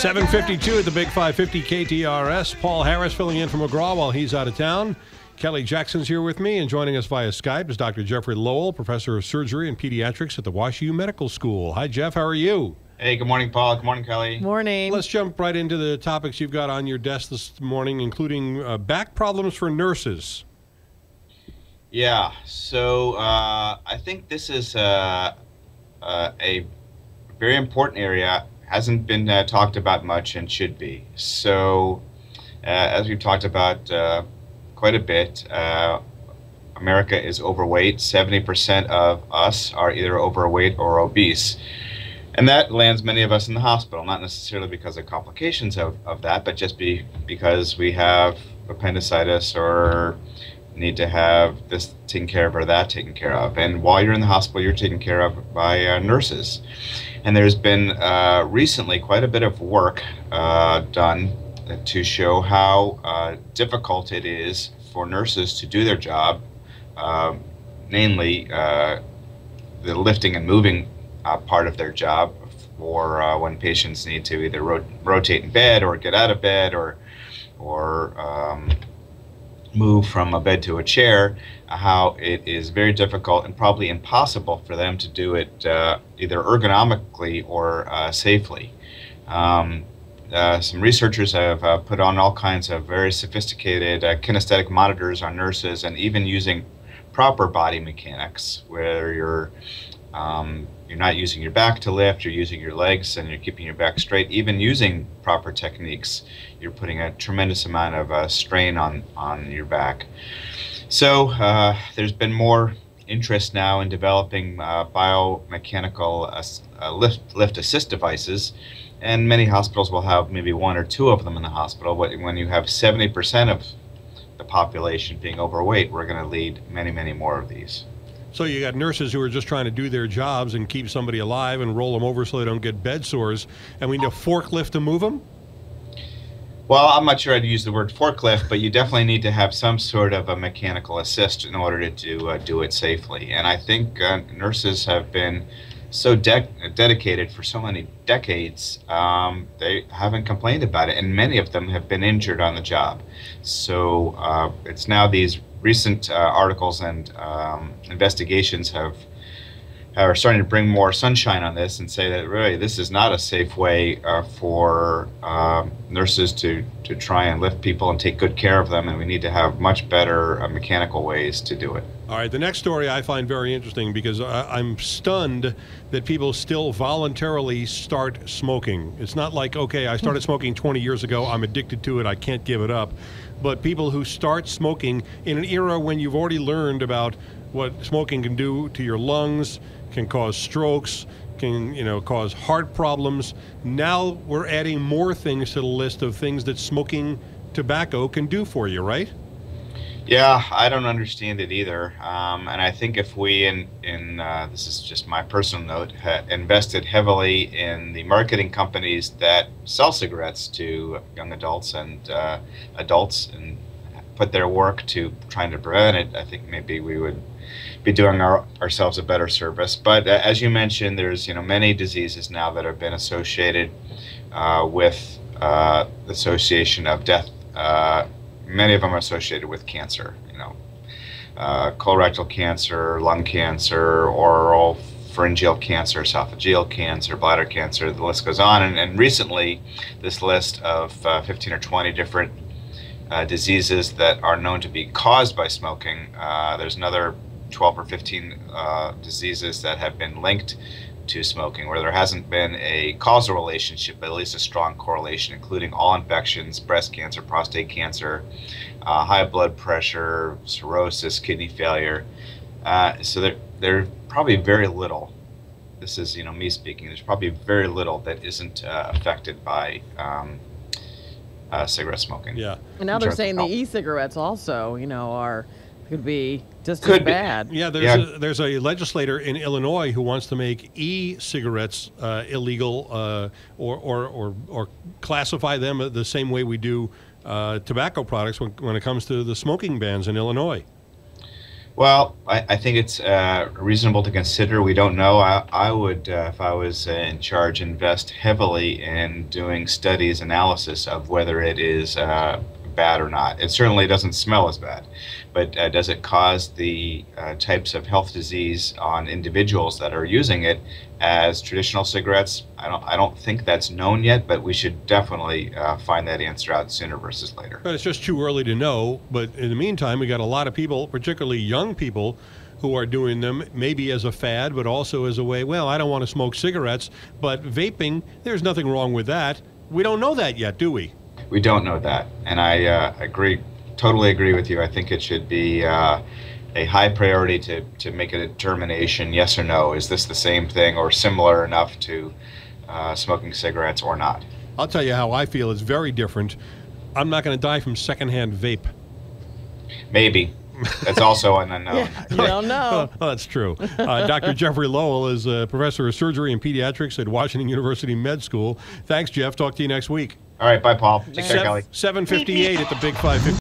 7:52 at the Big 550 KTRS. Paul Harris filling in for McGraw while he's out of town. Kelly Jackson's here with me, and joining us via Skype is Dr. Jeffrey Lowell, professor of surgery and pediatrics at the WashU Medical School. Hi, Jeff. How are you? Hey, good morning, Paul. Good morning, Kelly. Morning. Let's jump right into the topics you've got on your desk this morning, including back problems for nurses. Yeah, so I think this is a very important area. Hasn't been talked about much and should be. So, as we've talked about quite a bit, America is overweight. 70% of us are either overweight or obese. And that lands many of us in the hospital, not necessarily because of complications of that, but just because we have appendicitis or need to have this taken care of or that taken care of. And while you're in the hospital, you're taken care of by nurses. And there's been recently quite a bit of work done to show how difficult it is for nurses to do their job, namely the lifting and moving part of their job for when patients need to either rotate in bed or get out of bed or move from a bed to a chair, how it is very difficult and probably impossible for them to do it either ergonomically or safely. Some researchers have put on all kinds of very sophisticated kinesthetic monitors on nurses, and even using proper body mechanics where you're not using your back to lift, you're using your legs and you're keeping your back straight. Even using proper techniques, you're putting a tremendous amount of strain on your back. So there's been more interest now in developing biomechanical lift assist devices, and many hospitals will have maybe one or two of them in the hospital. But when you have 70% of the population being overweight, we're going to need many, many more of these. So you got nurses who are just trying to do their jobs and keep somebody alive and roll them over so they don't get bed sores, and we need a forklift to move them? Well, I'm not sure I'd use the word forklift, but you definitely need to have some sort of a mechanical assist in order to do it safely. And I think nurses have been so dedicated for so many decades, they haven't complained about it, and many of them have been injured on the job. So it's now these recent articles and investigations are starting to bring more sunshine on this and say that really this is not a safe way for nurses to try and lift people and take good care of them, and we need to have much better mechanical ways to do it. All right, the next story I find very interesting because I'm stunned that people still voluntarily start smoking. It's not like, okay, I started smoking 20 years ago, I'm addicted to it, I can't give it up. But people who start smoking in an era when you've already learned about what smoking can do to your lungs, can cause strokes, can cause heart problems. Now we're adding more things to the list of things that smoking tobacco can do for you, right? Yeah, I don't understand it either. And I think if we, this is just my personal note, invested heavily in the marketing companies that sell cigarettes to young adults and put their work to trying to prevent it, I think maybe we would be doing ourselves a better service. But as you mentioned, there's many diseases now that have been associated with the association of death. Many of them are associated with cancer, colorectal cancer, lung cancer, oral pharyngeal cancer, esophageal cancer, bladder cancer, the list goes on. And recently, this list of 15 or 20 different diseases that are known to be caused by smoking, there's another 12 or 15 diseases that have been linked to smoking, where there hasn't been a causal relationship, but at least a strong correlation, including all infections, breast cancer, prostate cancer, high blood pressure, cirrhosis, kidney failure. So there's probably very little, this is me speaking, there's probably very little that isn't affected by cigarette smoking. Yeah. And now they're saying the e-cigarettes also, could be just as bad. Yeah, there's a legislator in Illinois who wants to make e-cigarettes illegal or classify them the same way we do tobacco products when it comes to the smoking bans in Illinois. Well, I think it's reasonable to consider. We don't know. I would, if I was in charge, invest heavily in doing studies, analysis of whether it is bad or not. It certainly doesn't smell as bad, but does it cause the types of health disease on individuals that are using it as traditional cigarettes? I don't think that's known yet, but we should definitely find that answer out sooner versus later. But it's just too early to know. But in the meantime, we got a lot of people, particularly young people, who are doing them maybe as a fad, but also as a way, well, I don't want to smoke cigarettes, but vaping, there's nothing wrong with that. We don't know that yet, do we? We don't know that, and I totally agree with you. I think it should be a high priority to make a determination, yes or no, is this the same thing or similar enough to smoking cigarettes or not? I'll tell you how I feel. It's very different. I'm not going to die from secondhand vape. Maybe. That's also an unknown. Yeah, you don't know. Oh, that's true. Dr. Jeffrey Lowell is a professor of surgery and pediatrics at Washington University Med School. Thanks, Jeff. Talk to you next week. All right, bye, Paul. Take care, Kelly. 7:58 at the Big 550.